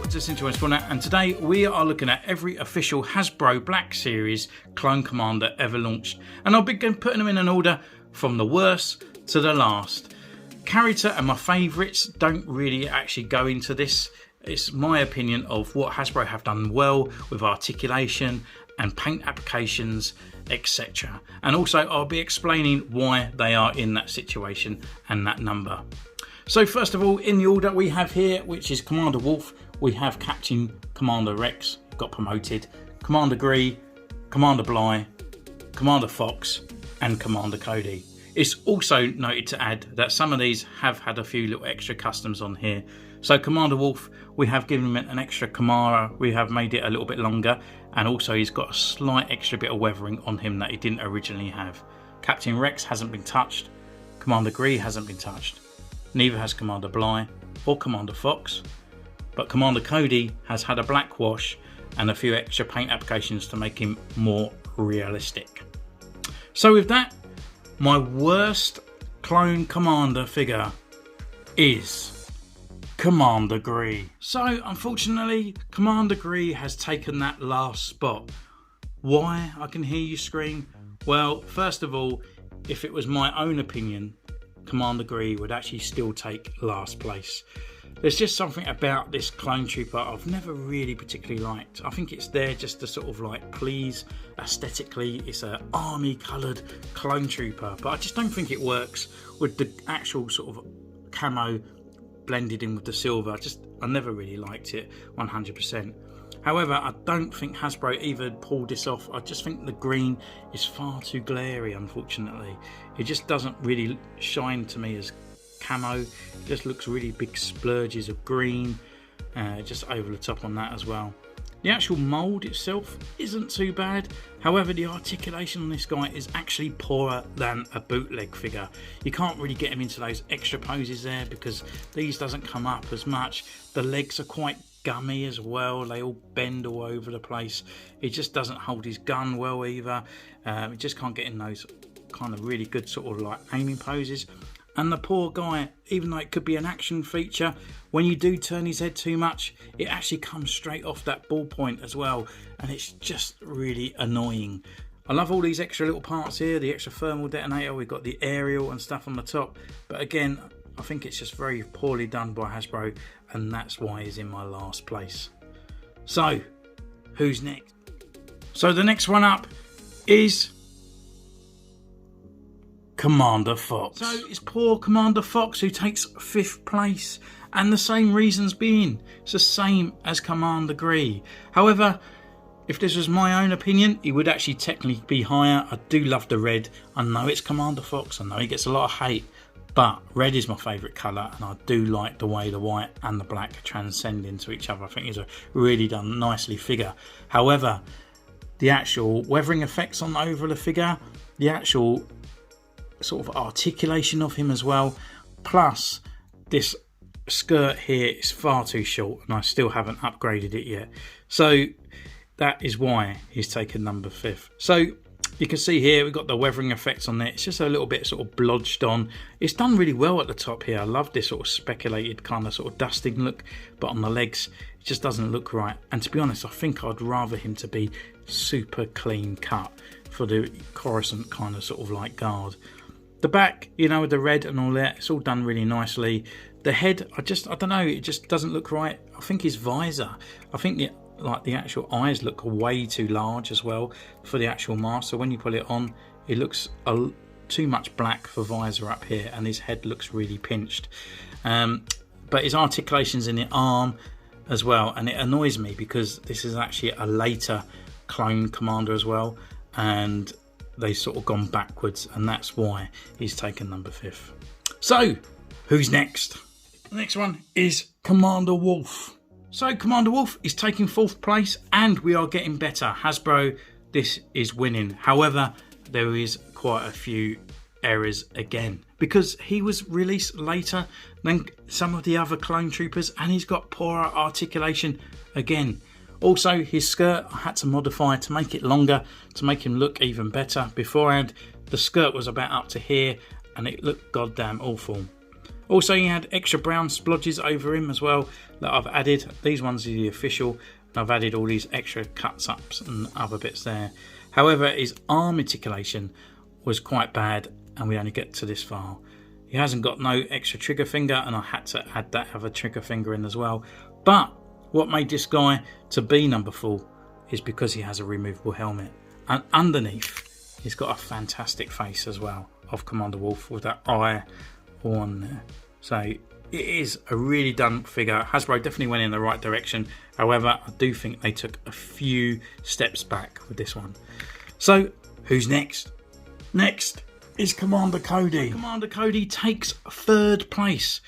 welcome to Centurions Corner, and today we are looking at every official Hasbro Black Series clone commander ever launched, and I'll begin putting them in an order from the worst to the last. Character and my favourites don't really actually go into this. It's my opinion of what Hasbro have done well with articulation and paint applications, etc. And also I'll be explaining why they are in that situation and that number. So first of all, in the order we have here, which is Commander Wolf, we have Captain Commander Rex, got promoted, Commander Gree, Commander Bly, Commander Fox, and Commander Cody. It's also noted to add that some of these have had a few little extra customs on here. So Commander Wolf, we have given him an extra Kamara, we have made it a little bit longer, and also he's got a slight extra bit of weathering on him that he didn't originally have. Captain Rex hasn't been touched, Commander Gree hasn't been touched. Neither has Commander Bly or Commander Fox, but Commander Cody has had a black wash and a few extra paint applications to make him more realistic. So with that, my worst clone commander figure is Commander Gree. So unfortunately, Commander Gree has taken that last spot. Why? I can hear you scream. Well, first of all, if it was my own opinion, Commander Gree would actually still take last place. There's just something about this clone trooper I've never really particularly liked. I think it's there just to sort of like please aesthetically. It's an army coloured clone trooper, but I just don't think it works with the actual sort of camo blended in with the silver. I never really liked it 100%. However, I don't think Hasbro even pulled this off. I just think the green is far too glary, unfortunately. It just doesn't really shine to me as camo. It just looks really big splurges of green, just over the top on that as well. The actual mould itself isn't too bad. However, the articulation on this guy is actually poorer than a bootleg figure. You can't really get him into those extra poses there because these doesn't come up as much. The legs are quite gummy as well, they all bend all over the place. He just doesn't hold his gun well either. He just can't get in those kind of really good sort of like aiming poses. And the poor guy, even though it could be an action feature, when you do turn his head too much, it actually comes straight off that ball point as well, and it's just really annoying. I love all these extra little parts here, the extra thermal detonator, we've got the aerial and stuff on the top, but again, I think it's just very poorly done by Hasbro, and that's why he's in my last place. So, who's next? So the next one up is Commander Fox. So it's poor Commander Fox who takes 5th place, and the same reasons being, it's the same as Commander Gree. However, if this was my own opinion, he would actually technically be higher. I do love the red. I know it's Commander Fox, I know he gets a lot of hate, but red is my favourite colour, and I do like the way the white and the black transcend into each other. I think it's a really done nicely figure. However, the actual weathering effects on over the figure, the actual sort of articulation of him as well, plus this skirt here is far too short, and I still haven't upgraded it yet. So that is why he's taken number 5th. So you can see here we've got the weathering effects on there. It's just a little bit sort of blodged on. It's done really well at the top here. I love this sort of speculated kind of sort of dusting look, but on the legs it just doesn't look right. And to be honest, I think I'd rather him to be super clean cut for the Coruscant kind of sort of like guard. The back, you know, with the red and all that, it's all done really nicely. The head, I don't know, it just doesn't look right. I think his visor, I think the actual eyes look way too large as well for the actual mask. So when you put it on, it looks too much black for visor up here, and his head looks really pinched. But his articulation's in the arm as well, and it annoys me because this is actually a later clone commander as well, and they've sort of gone backwards, and that's why he's taken number 5th. So, who's next? The next one is Commander Wolf. So Commander Wolf is taking 4th place, and we are getting better. Hasbro, this is winning. However, there is quite a few errors again, because he was released later than some of the other clone troopers, and he's got poorer articulation again. Also, his skirt I had to modify to make it longer, to make him look even better. Beforehand, the skirt was about up to here, and it looked goddamn awful. Also, he had extra brown splodges over him as well that I've added. These ones are the official, and I've added all these extra cuts ups and other bits there. However, his arm articulation was quite bad, and we only get to this far. He hasn't got no extra trigger finger, and I had to add that other trigger finger in as well. But what made this guy to be number 4 is because he has a removable helmet, and underneath he's got a fantastic face as well of Commander Wolf with that eye on there. So it is a really done figure. Hasbro definitely went in the right direction. However, I do think they took a few steps back with this one. So who's next? Next is Commander Cody. Commander Cody takes 3rd place.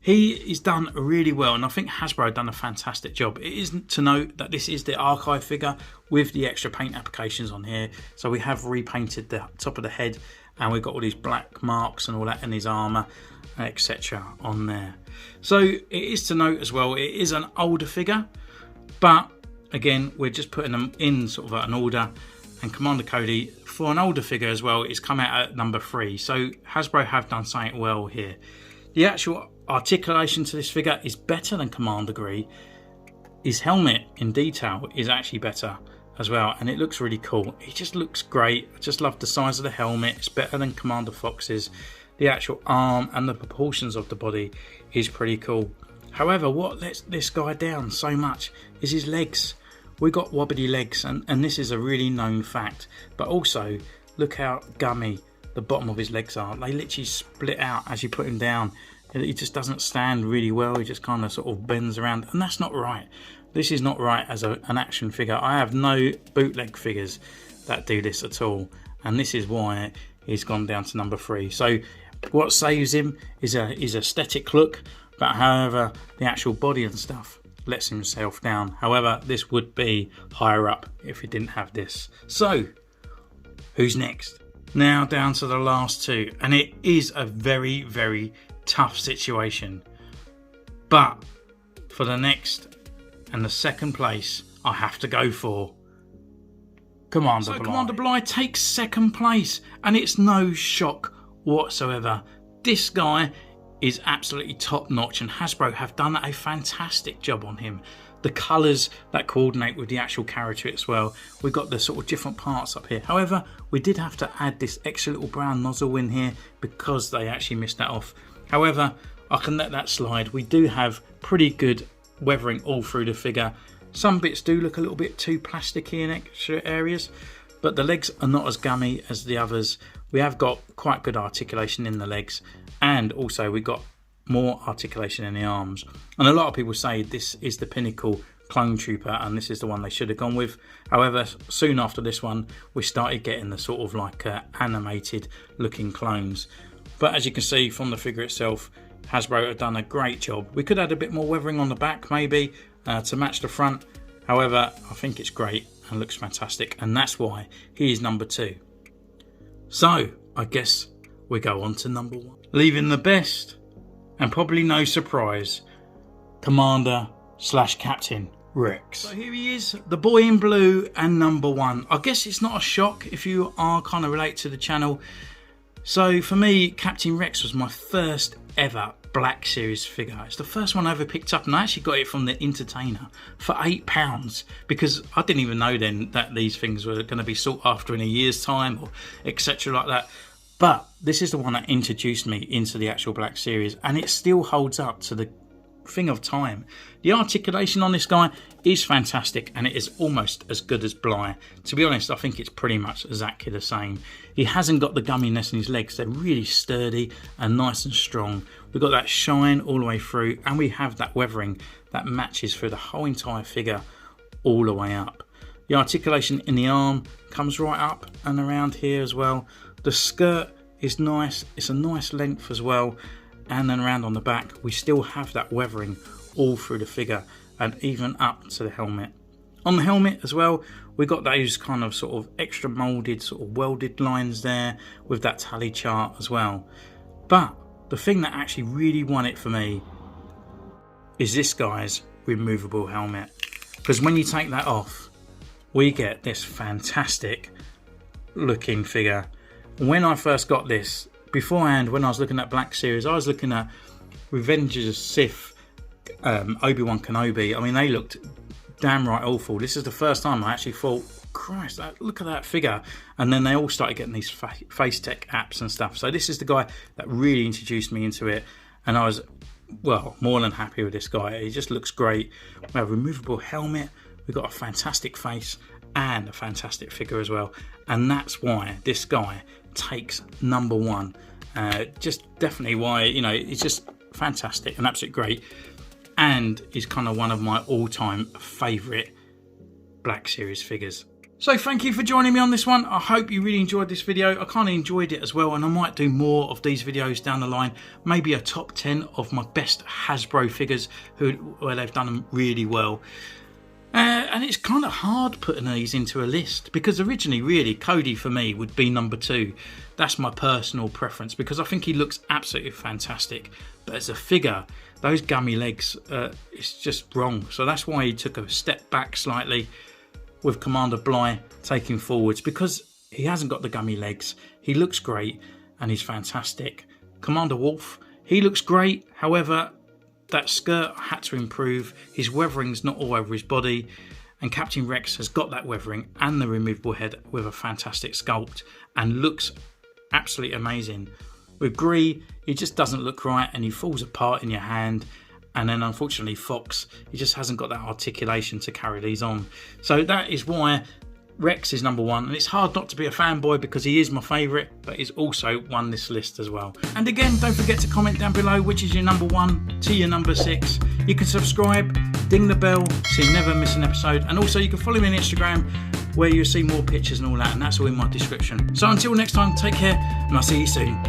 He is done really well, and I think Hasbro have done a fantastic job. It is to note that this is the archive figure with the extra paint applications on here. So we have repainted the top of the head, and we've got all these black marks and all that in his armour, etc. on there. So it is to note as well, it is an older figure, but again, we're just putting them in sort of an order. And Commander Cody, for an older figure as well, it's come out at number 3. So Hasbro have done something well here. The actual articulation to this figure is better than Commander Gree. His helmet in detail is actually better as well, and it looks really cool. He just looks great. I just love the size of the helmet. It's better than Commander Fox's. The actual arm and the proportions of the body is pretty cool. However, what lets this guy down so much is his legs. We got wobbly legs, and this is a really known fact. But also, look how gummy the bottom of his legs are. They literally split out as you put him down. He just doesn't stand really well. He just kind of sort of bends around, and that's not right. This is not right as an action figure. I have no bootleg figures that do this at all, and this is why he's gone down to number 3. So what saves him is his aesthetic look, but however, the actual body and stuff lets himself down. However, this would be higher up if he didn't have this. So who's next? Now down to the last 2, and it is a very, very tough situation. But for the next and the 2nd place, I have to go for Commander Bligh. Commander Bligh takes 2nd place, and it's no shock whatsoever. This guy is absolutely top notch, and Hasbro have done a fantastic job on him. The colours that coordinate with the actual character as well. We've got the sort of different parts up here. However, we did have to add this extra little brown nozzle in here because they actually missed that off. However, I can let that slide. We do have pretty good weathering all through the figure. Some bits do look a little bit too plasticky in extra areas, but the legs are not as gummy as the others. We have got quite good articulation in the legs, and also we got more articulation in the arms. And a lot of people say this is the pinnacle clone trooper, and this is the one they should have gone with. However, soon after this one, we started getting the sort of like animated looking clones. But as you can see from the figure itself, Hasbro have done a great job. We could add a bit more weathering on the back maybe to match the front. However, I think it's great and looks fantastic, and that's why he is number 2. So I guess we go on to number 1. Leaving the best, and probably no surprise, Commander/Captain Rex. So here he is, the boy in blue and number 1. I guess it's not a shock if you are kind of related to the channel. So for me, Captain Rex was my first ever Black Series figure. It's the first one I ever picked up, and I actually got it from the Entertainer for £8 because I didn't even know then that these things were going to be sought after in a year's time or etc. like that. But this is the one that introduced me into the actual Black Series, and it still holds up to the thing of time. The articulation on this guy is fantastic, and it is almost as good as Bligh. To be honest, I think it's pretty much exactly the same. He hasn't got the gumminess in his legs. They're really sturdy and nice and strong. We've got that shine all the way through, and we have that weathering that matches through the whole entire figure all the way up. The articulation in the arm comes right up and around here as well. The skirt is nice. It's a nice length as well. And then around on the back, we still have that weathering all through the figure and even up to the helmet. On the helmet as well, we got those kind of sort of extra moulded, sort of welded lines there with that tally chart as well. But the thing that actually really won it for me is this guy's removable helmet. Because when you take that off, we get this fantastic looking figure. When I first got this, beforehand, when I was looking at Black Series, I was looking at Revenge of the Sith, Obi-Wan Kenobi. I mean, they looked damn right awful. This is the first time I actually thought, Christ, look at that figure. And then they all started getting these face tech apps and stuff. So this is the guy that really introduced me into it. And I was, well, more than happy with this guy. He just looks great. We have a removable helmet. We've got a fantastic face and a fantastic figure as well. And that's why this guy takes number one. Just definitely why, you know, it's just fantastic and absolutely great. And is kind of one of my all-time favourite Black Series figures. So thank you for joining me on this one. I hope you really enjoyed this video. I kind of enjoyed it as well, and I might do more of these videos down the line. Maybe a top 10 of my best Hasbro figures where they've done them really well. And it's kind of hard putting these into a list, because originally really Cody for me would be number 2. That's my personal preference, because I think he looks absolutely fantastic. But as a figure, those gummy legs, it's just wrong. So that's why he took a step back slightly, with Commander Bly taking forwards, because he hasn't got the gummy legs. He looks great and he's fantastic. Commander Wolf, he looks great. However, that skirt had to improve. His weathering's not all over his body. And Captain Rex has got that weathering and the removable head with a fantastic sculpt and looks absolutely amazing. With Gree, he just doesn't look right and he falls apart in your hand. And then unfortunately Fox, he just hasn't got that articulation to carry these on. So that is why Rex is number 1. And it's hard not to be a fanboy, because he is my favourite, but he's also won this list as well. And again, don't forget to comment down below which is your number 1 to your number 6. You can subscribe, ding the bell so you never miss an episode. And also you can follow me on Instagram, where you'll see more pictures and all that. And that's all in my description. So until next time, take care and I'll see you soon.